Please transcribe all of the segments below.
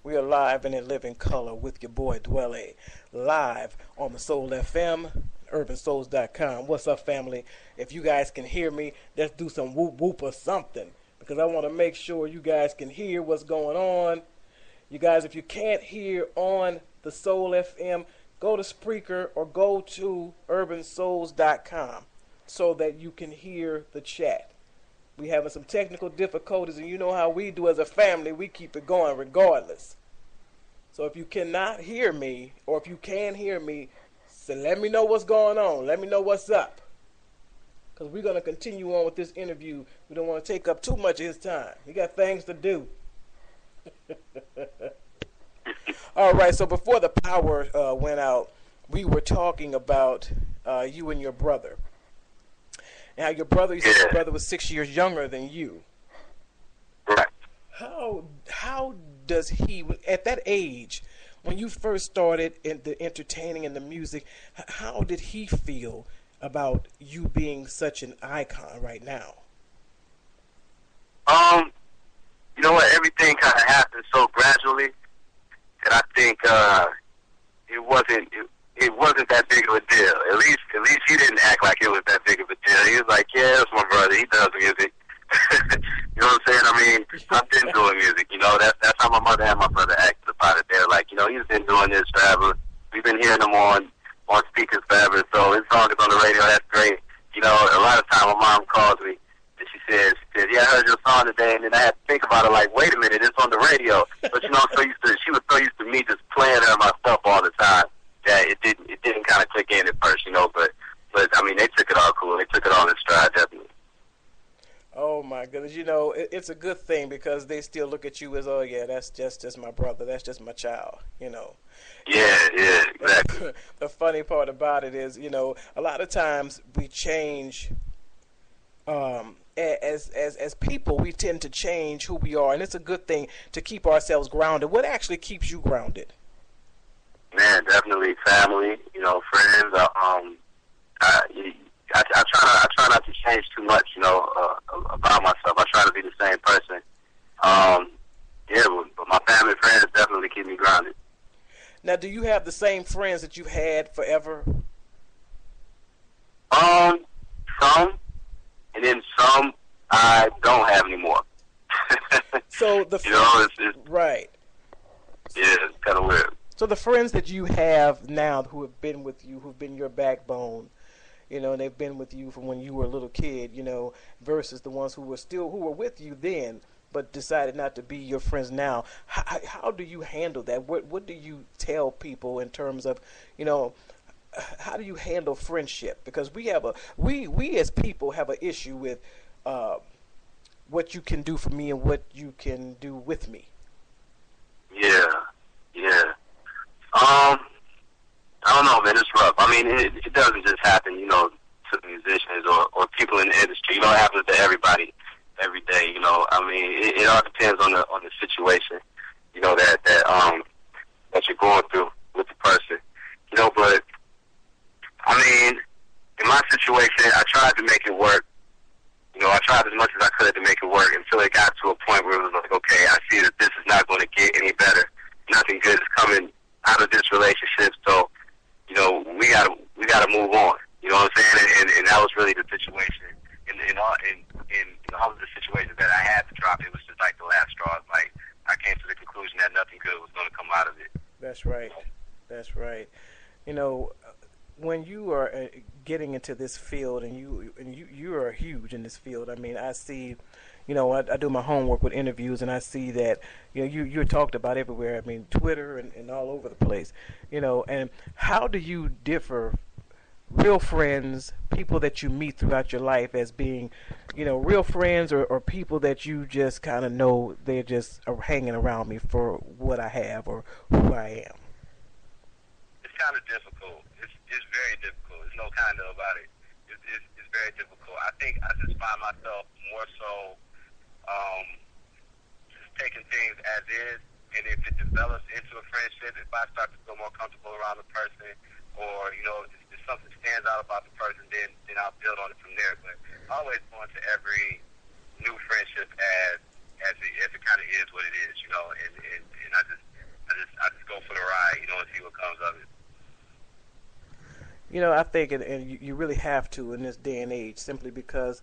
We are live and in living color with your boy Dwele, live on the Soul FM, urbansouls.com. What's up, family? If you guys can hear me, let's do some whoop whoop or something, because I want to make sure you guys can hear what's going on. You guys, if you can't hear on the Soul FM, go to Spreaker or go to urbansouls.com so that you can hear the chat. We having some technical difficulties, and you know how we do as a family. We keep it going regardless. So if you cannot hear me, or if you can hear me, so let me know what's going on. Let me know what's up. Because we're going to continue on with this interview. We don't want to take up too much of his time. He got things to do. All right, so before the power went out, we were talking about you and your brother. And how your brother, you said your brother was 6 years younger than you. Right. How does he, at that age, when you first started in the entertaining and the music, how did he feel about you being such an icon right now? You know what? Everything kind of happened so gradually that I think it wasn't that big of a deal. At least he didn't act like it was that big of a deal. He was like, yeah, that's my brother. He does music. You know what I'm saying? I mean, I've been doing music. You know, that's how my mother and my brother acted about it. They're like, you know, he's been doing this forever. We've been hearing him on speakers forever. So his song is on the radio. That's great. You know, a lot of time my mom calls me and she says, yeah, I heard your song today, and then I had to think about it like, wait a minute, it's on the radio. But you know, she was so used to me just playing her my stuff all the time that it didn't kind of click in at first, you know. But I mean, they took it all cool. They took it all in stride, definitely. Oh my goodness, you know, it's a good thing because they still look at you as, oh yeah, that's just my brother, that's just my child, you know. Yeah, exactly. The funny part about it is, you know, a lot of times we change. As people, we tend to change who we are, and it's a good thing to keep ourselves grounded. What actually keeps you grounded? Man, definitely family, you know, friends. I try not to change too much, you know, about myself. I try to be the same person. But my family and friends definitely keep me grounded. Now, do you have the same friends that you've had forever? Some, and then some I don't have anymore. So the you know, it's right. Yeah, it's kind of weird. So the friends that you have now who have been with you, who've been your backbone, you know, and they've been with you from when you were a little kid, you know, versus the ones who were with you then, but decided not to be your friends now. How do you handle that? What do you tell people in terms of, you know, how do you handle friendship? Because we as people have an issue with what you can do for me and what you can do with me. Yeah. I don't know, man. It's rough. I mean, it doesn't just happen, you know, to musicians or people in the industry. You know, it happens to everybody every day. You know, I mean, it all depends on the situation, you know, that you're going through with the person. You know, but I mean, in my situation, I tried to make it work. You know, I tried as much as I could to make it work until it got to a point where it was like, okay, I see that this is not going to get any better. Nothing good is coming out of this relationship, so, you know, we gotta move on. You know what I'm saying? And that was really the situation. In all of the situations that I had to drop, it was just like the last straw. Like, I came to the conclusion that nothing good was going to come out of it. That's right. That's right. You know, when you are getting into this field, and you are huge in this field. I mean, I see, you know, I do my homework with interviews, and I see that, you know, you're talked about everywhere. I mean, Twitter and all over the place. You know, and how do you differ real friends, people that you meet throughout your life, as being, you know, real friends, or people that you just kind of know they're just hanging around me for what I have or who I am? It's kind of difficult. It's very difficult. There's no kind of about it. It's very difficult. I think I just find myself more so just taking things as is, and if it develops into a friendship, if I start to feel more comfortable around the person, or, you know, if something stands out about the person, then I'll build on it from there. But I always go into every new friendship as, as it kind of is what it is, you know, and I just go for the ride, you know, and see what comes of it. You know, I think, and you really have to in this day and age, simply because,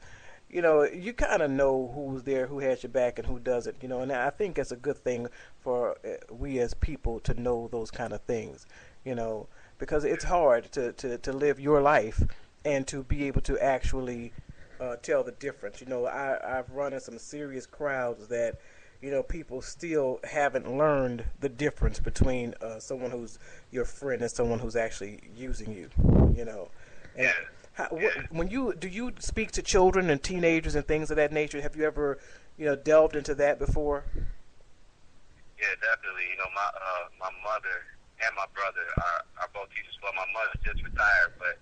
you know, you kind of know who's there, who has your back, and who doesn't. You know, and I think it's a good thing for we as people to know those kind of things. You know, because it's hard to live your life and to be able to actually tell the difference. You know, I've run in some serious crowds that, you know, people still haven't learned the difference between someone who's your friend and someone who's actually using you. You know, and when do you speak to children and teenagers and things of that nature? Have you ever, you know, delved into that before? Yeah, definitely. You know, my mother and my brother are both teachers. Well, my mother just retired, but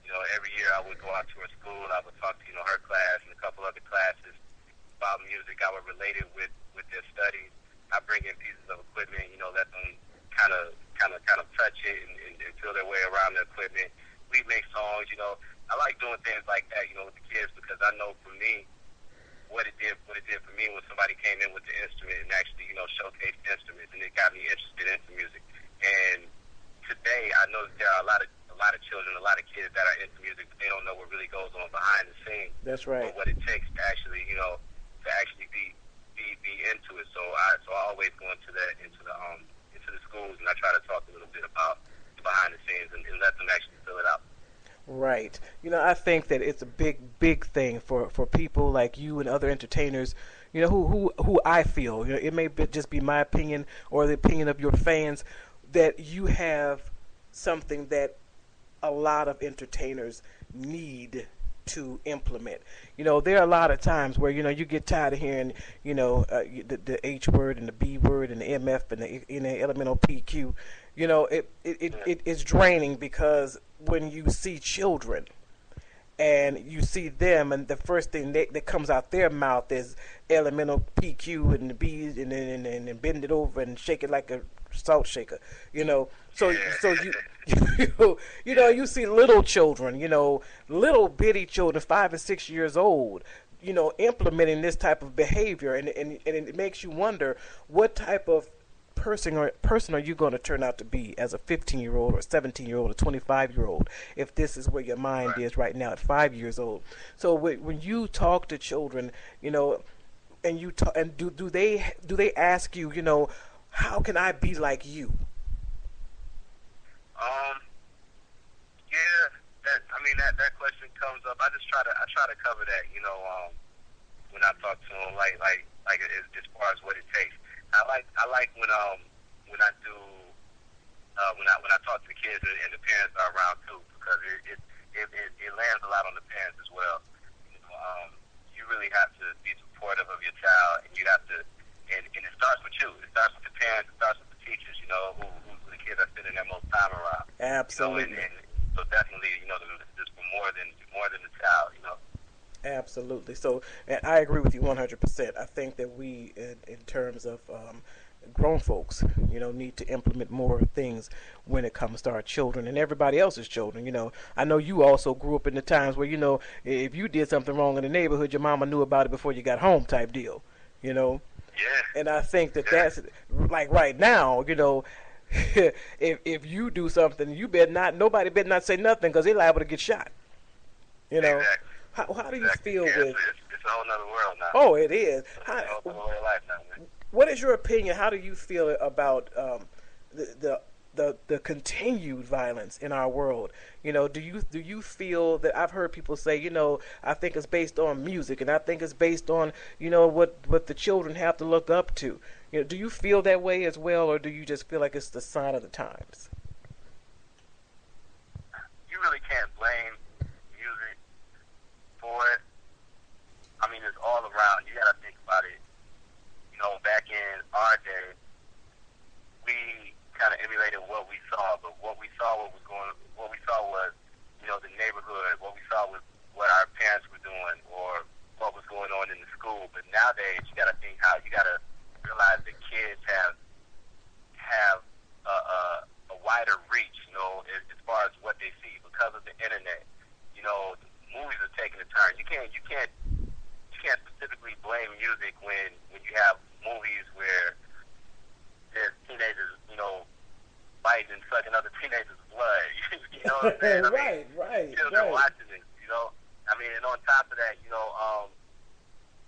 you know, every year I would go out to her school. I would talk to, you know, her class and a couple other classes about music. I would relate it with their studies. I bring in pieces of equipment, you know, let them kind of touch it and feel their way around the equipment. We make songs, you know. I like doing things like that, you know, with the kids, because I know for me what it did for me when somebody came in with the instrument and actually, you know, showcased instruments, and it got me interested into music. And today I know that there are a lot of children, a lot of kids that are into music, but they don't know what really goes on behind the scenes. That's right. Or what it takes to actually, you know, be into it. So I always go into the schools, and I try to talk a little bit about the behind the scenes and let them actually fill it out. Right. You know, I think that it's a big thing for people like you and other entertainers, you know, who I feel, you know, it may just be my opinion or the opinion of your fans, that you have something that a lot of entertainers need to implement. You know, there are a lot of times where, you know, you get tired of hearing, you know, the H word and the B word and the MF and the elemental PQ. You know, it's draining, because when you see children and you see them, and the first thing that comes out their mouth is elemental PQ and the B's, and then bend it over and shake it like a salt shaker, you know. So you know, you see little children, you know, little bitty children, 5 and 6 years old, you know, implementing this type of behavior, and it makes you wonder what type of person are you going to turn out to be as a 15-year-old or 17-year-old or 25-year-old if this is where your mind is right now at 5 years old. So when you talk to children, you know, and do they ask you, you know, how can I be like you? Yeah, that question comes up. I try to cover that, you know, when I talk to them, like as far as what it takes. I like when I do when I talk to the kids and the parents are around too, because it lands a lot on the parents as well. You know, you really have to be supportive of your child, and you have to, and it starts with you. It starts with the parents. It starts with the teachers. You know, who the kids are spending their most time around. Absolutely. You know, and so definitely, you know, there's more than the child. You know. Absolutely. So, and I agree with you 100%. I think that we, in terms of grown folks, you know, need to implement more things when it comes to our children and everybody else's children. You know, I know you also grew up in the times where, you know, if you did something wrong in the neighborhood, your mama knew about it before you got home, type deal. You know. Yeah. And I think that that's like right now. You know, if you do something, nobody better not say nothing, because they're liable to get shot. You know. Exactly. How do you feel with? It's a whole nother world now. Oh, it is. It's a whole other way of life now, man. What is your opinion? How do you feel about the continued violence in our world? You know, do you feel that, I've heard people say, you know, I think it's based on music, and I think it's based on, you know, what the children have to look up to. You know, do you feel that way as well, or do you just feel like it's the sign of the times? You really can't blame music for it. I mean, it's all around. You got to think about it. You know, back in our day, we kind of emulated what we saw, but what we saw was, you know, the neighborhood. What we saw was what our parents were doing, or what was going on in the school. But nowadays, you got to think how you got to realize that kids have a wider reach, you know, as far as what they see because of the internet. You know, movies are taking a turn. You can't can't specifically blame music when you have movies where there's teenagers, fighting and sucking other teenagers' blood. You know what I'm saying? Right. Children watching this, and on top of that,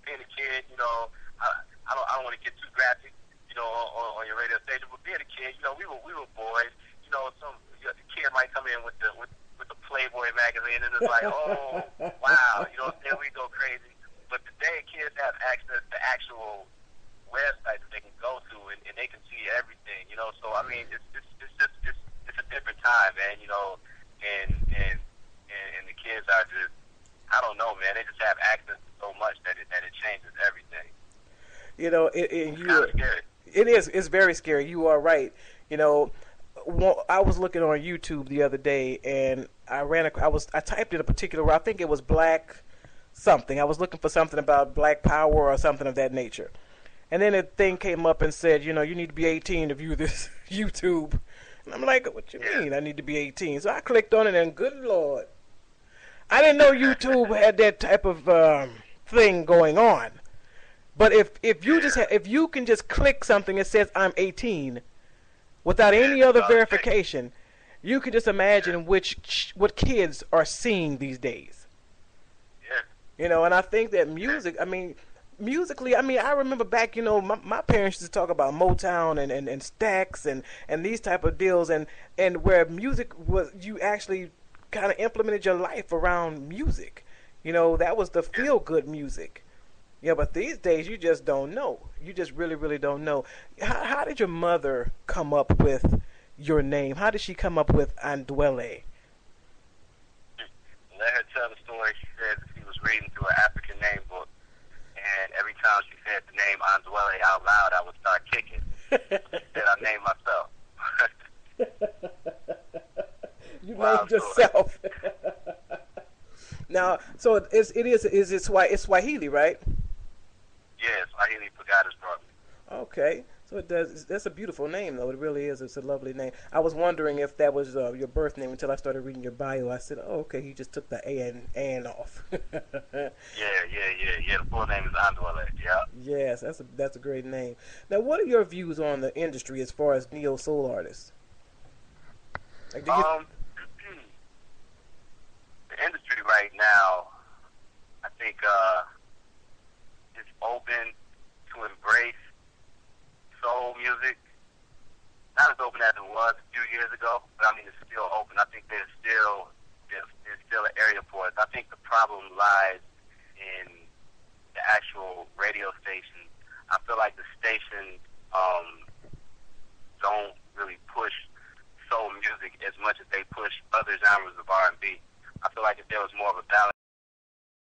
being a kid, I don't want to get too graphic, on your radio station, but being a kid, we were boys. The kid might come in with the Playboy magazine, and it's like, oh, wow, then we go crazy. But today, kids have access to actual websites that they can go to, and they can see everything, So it's a different time, man, and the kids are just, I don't know, man. They just have access to so much that it changes everything. It's kind of scary. It is. It's very scary. You are right. I was looking on YouTube the other day, and I typed in a particular word. I think it was black something. I was looking for something about black power or something of that nature. And then a thing came up and said, you need to be 18 to view this YouTube. And I'm like, what you mean I need to be 18? So I clicked on it, and good Lord, I didn't know YouTube had that type of thing going on. But if you can just click something that says I'm 18 without any other verification, you can just imagine what kids are seeing these days. Yeah. And I think that musically, I remember back, my parents used to talk about Motown and Stax and these type of deals, and where music was, you actually kind of implemented your life around music. That was the feel-good music. Yeah, but these days you just don't know. You just really, really don't know. How did your mother come up with your name? How did she come up with Dwele? Let her tell the story. She said that she was reading through an African name book, and every time she said the name Dwele out loud, I would start kicking. She said I named myself. You named yourself. Now, so it's Swahili, right? Yeah, Swahili Pagada's brother. Okay, so it does. That's a beautiful name, though. It really is. It's a lovely name. I was wondering if that was your birth name until I started reading your bio. I said, "Oh, okay, he just took the A off." Yeah. The full name is Dwele. Yeah. Yes, that's a great name. Now, what are your views on the industry as far as neo soul artists? The industry right now, I think, is open to embrace soul music. Not as open as it was a few years ago, but it's still open. I think there's still an area for it. I think the problem lies in the actual radio stations. I feel like the stations don't really push soul music as much as they push other genres of R&B. I feel like if there was more of a balance